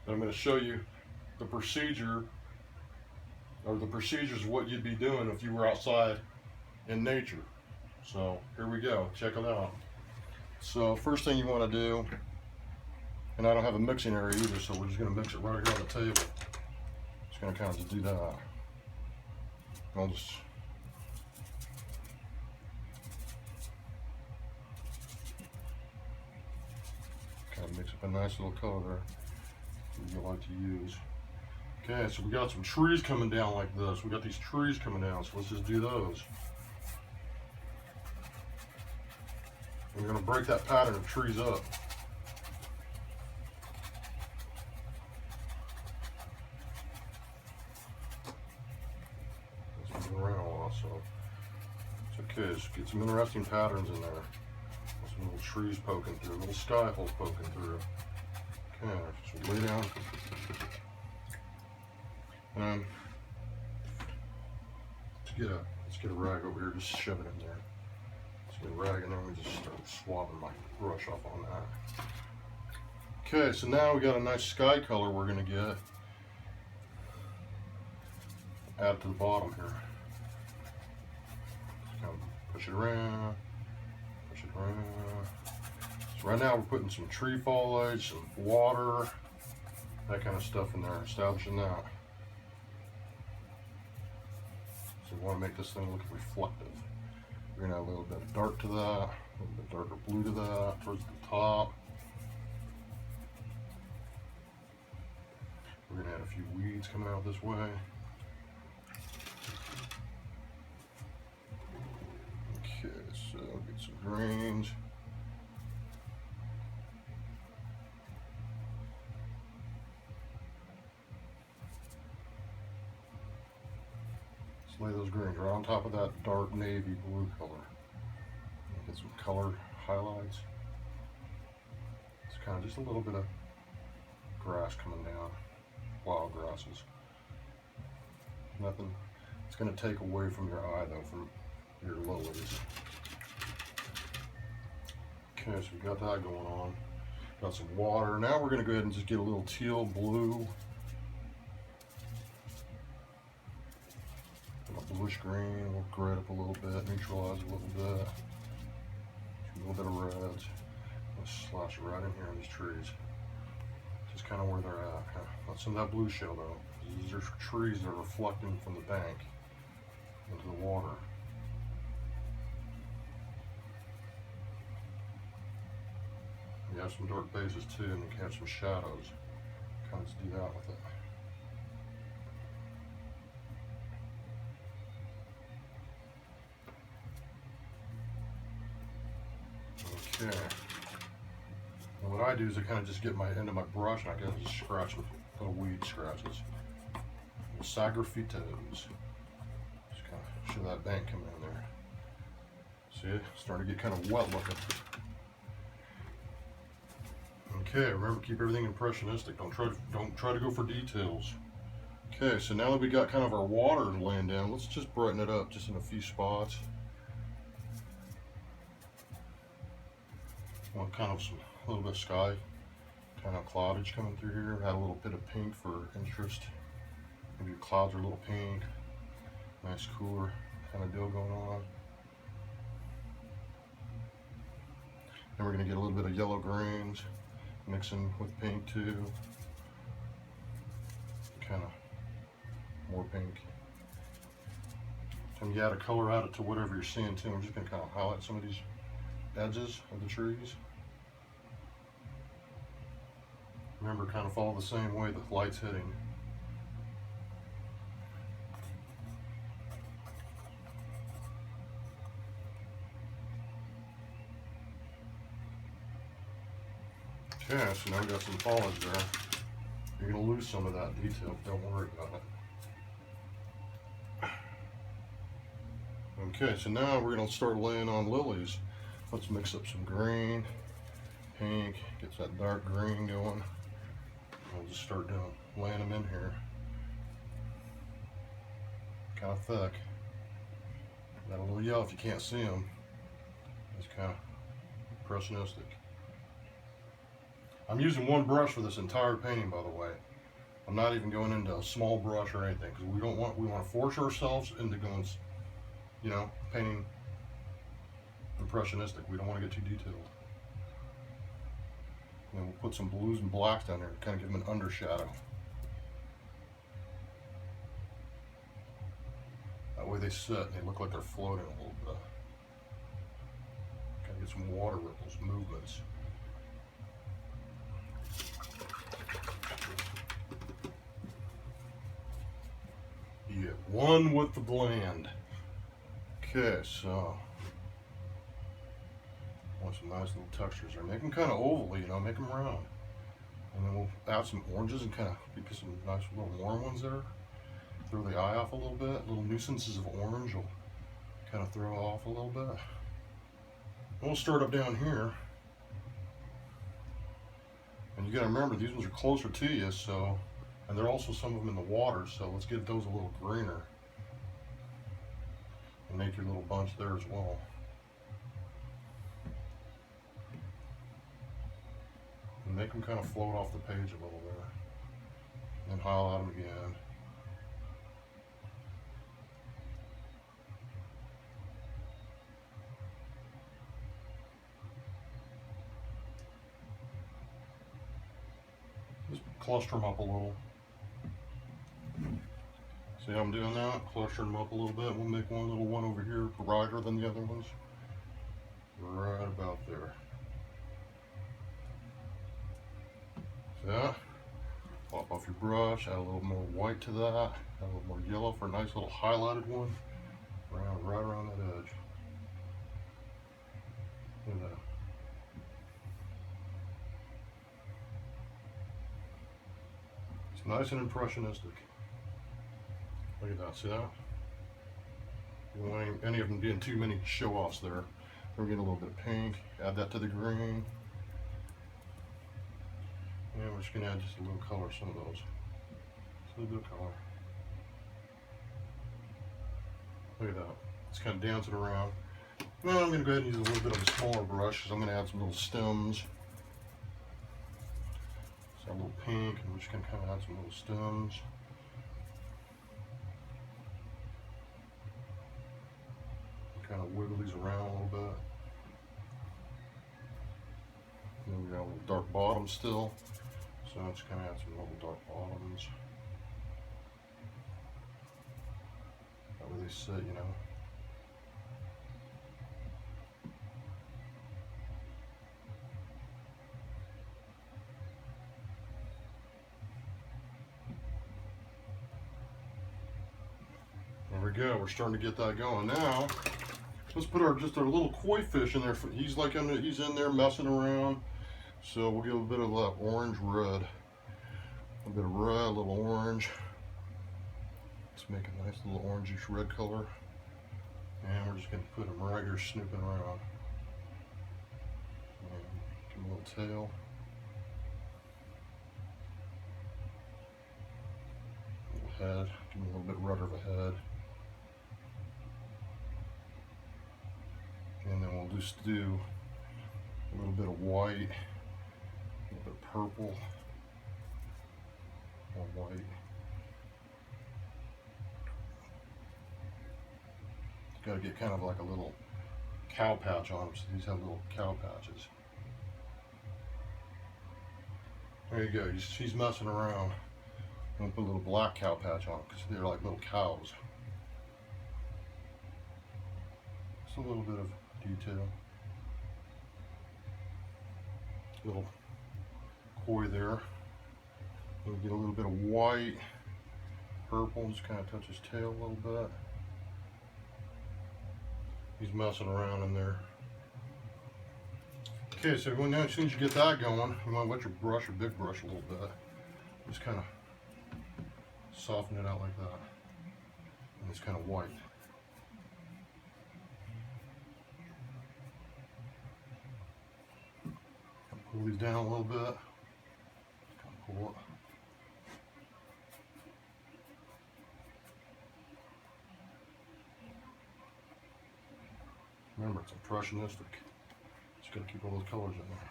But I'm going to show you the procedure, or the procedures of what you'd be doing if you were outside in nature. So here we go, check it out. So first thing you want to do, and I don't have a mixing area either, so we're just going to mix it right here on the table. Just going to kind of just do that. I'll just kind of mix up a nice little color there that you like to use. Okay, so we got some trees coming down like this. We got these trees coming down, so let's just do those. We're going to break that pattern of trees up. It's moving around a lot, so it's okay. Just get some interesting patterns in there. Some little trees poking through, little sky holes poking through. Okay, so lay down. Let's get a rag over here, just shove it in there. Let's get a rag, and then we just start swabbing my brush off on that. Okay, so now we got a nice sky color we're gonna get. Add it to the bottom here. Just kind of push it around, push it around. So right now we're putting some tree foliage, some water, that kind of stuff in there, establishing that. So we want to make this thing look reflective. We're gonna add a little bit of dark to that, a little bit darker blue to that, towards the top. We're gonna add a few weeds coming out this way. Okay, so get some greens. Let's lay those greens right on top of that dark navy blue color. Get some color highlights. It's kind of just a little bit of grass coming down, wild grasses. Nothing. It's going to take away from your eye though, from your lilies. Okay, so we got that going on. Got some water. Now we're going to go ahead and just get a little teal blue. A bluish green. We'll gray it up a little bit, neutralize a little bit. A little bit of reds. Let's slash it right in here on these trees. Just kind of where they're at. Not some of that blue shell though. These are trees that are reflecting from the bank into the water. You have some dark bases too, and you can have some shadows. Kind of just do that with it. Okay. And what I do is I kind of just get my end of my brush and I can just scratch with little weed scratches. Sagraphitos. Just kind of show that bank coming in there. See it? Starting to get kind of wet looking. Okay, remember, keep everything impressionistic. Don't try to go for details. Okay, so now that we got kind of our water laying down, let's just brighten it up just in a few spots. Want kind of a little bit of sky, kind of cloudage coming through here. Add a little bit of pink for interest. Maybe your clouds are a little pink. Nice cooler kind of deal going on. Then we're going to get a little bit of yellow greens, mixing with pink too. Kind of more pink. And you add a color, add it to whatever you're seeing too. I'm just going to kind of highlight some of these edges of the trees. Remember, kind of follow the same way the light's hitting. Okay, so now we got some foliage there. You're going to lose some of that detail, don't worry about it. Okay, so now we're going to start laying on lilies. Let's mix up some green, pink, get that dark green going. We'll just start laying them in here. Kind of thick. Got a little yellow if you can't see them. It's kind of impressionistic. I'm using one brush for this entire painting, by the way. I'm not even going into a small brush or anything, because we want to force ourselves into going, you know, painting impressionistic. We don't want to get too detailed. And then we'll put some blues and blacks down there to kind of give them an undershadow. That way they sit and they look like they're floating a little bit. Kind of get some water ripples, movements. Yeah, one with the blend. Okay, so want some nice little textures there. Make them kind of oval, you know, make them round. And then we'll add some oranges and kind of get some nice little warm ones there. Throw the eye off a little bit. Little nuisances of orange will kind of throw off a little bit. And we'll start up down here. And you got to remember, these ones are closer to you, so, and there are also some of them in the water, so let's get those a little greener. And make your little bunch there as well. And make them kind of float off the page a little bit. And highlight them again. Just cluster them up a little. See how I'm doing that? Cluster them up a little bit. We'll make one little one over here brighter than the other ones. Right about there. See that? Pop off your brush, add a little more white to that, add a little more yellow for a nice little highlighted one. Right around that edge. Look at that. It's nice and impressionistic. Look at that, see that? You don't want any of them being too many show-offs there. We're getting a little bit of pink, add that to the green. And we're just going to add just a little color, some of those. Just a little bit of color. Look at that. It's kind of dancing around. Now I'm going to go ahead and use a little bit of a smaller brush because I'm going to add some little stems. So a little pink, and we're just going to kind of add some little stems. Kind of wiggle these around a little bit. And then we got a little dark bottom still. So I'm just gonna add some little dark bottoms. That way they sit, you know. There we go, we're starting to get that going. Now, let's put just our little koi fish in there. He's in there messing around. So we'll give a bit of that orange red. A bit of red, a little orange. Let's make a nice little orangish red color. And we're just gonna put him right here snooping around. And give him a little tail. A little head, give him a little bit redder of a head. And then we'll just do a little bit of white, a little bit of purple, more white. Got to get kind of like a little cow patch on them, so these have little cow patches. There you go, she's messing around. I'm going to put a little black cow patch on them because they're like little cows. Just a little bit of detail. Little koi there. We'll get a little bit of white, purple, just kind of touch his tail a little bit. He's messing around in there. Okay, so now as soon as you get that going, you want to wet your brush, your big brush, a little bit. Just kind of soften it out like that. And it's kind of white. Pull these down a little bit. Kind of pull it. Remember, it's impressionistic. Just got to keep all those colors in there.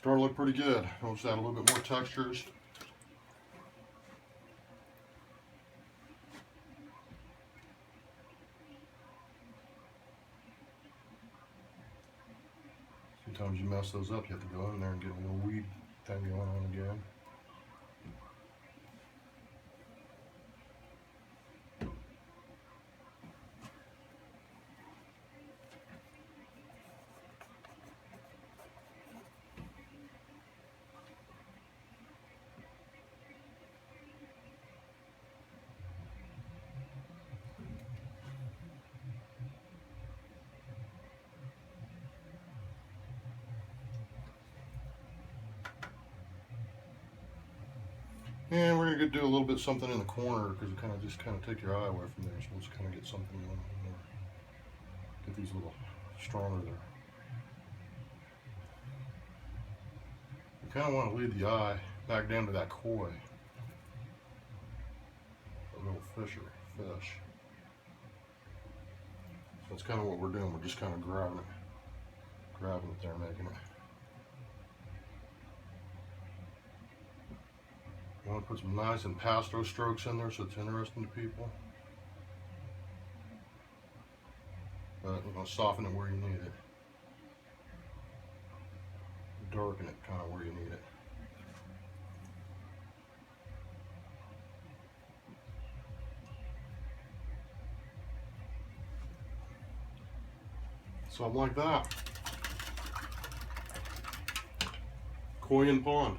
starting to look pretty good. We'll just add a little bit more textures. Sometimes you mess those up, you have to go in there and get a little weed thing going on again. And we're gonna do a little bit something in the corner because it kind of take your eye away from there. So let's kind of get something going on there. Get these a little stronger there. You kind of want to lead the eye back down to that koi, a little fish. So that's kind of what we're doing. We're just kind of grabbing it there, making it. You want to put some nice impasto strokes in there so it's interesting to people. But you're going to soften it where you need it. Darken it kind of where you need it. Something like that. Koi and pond.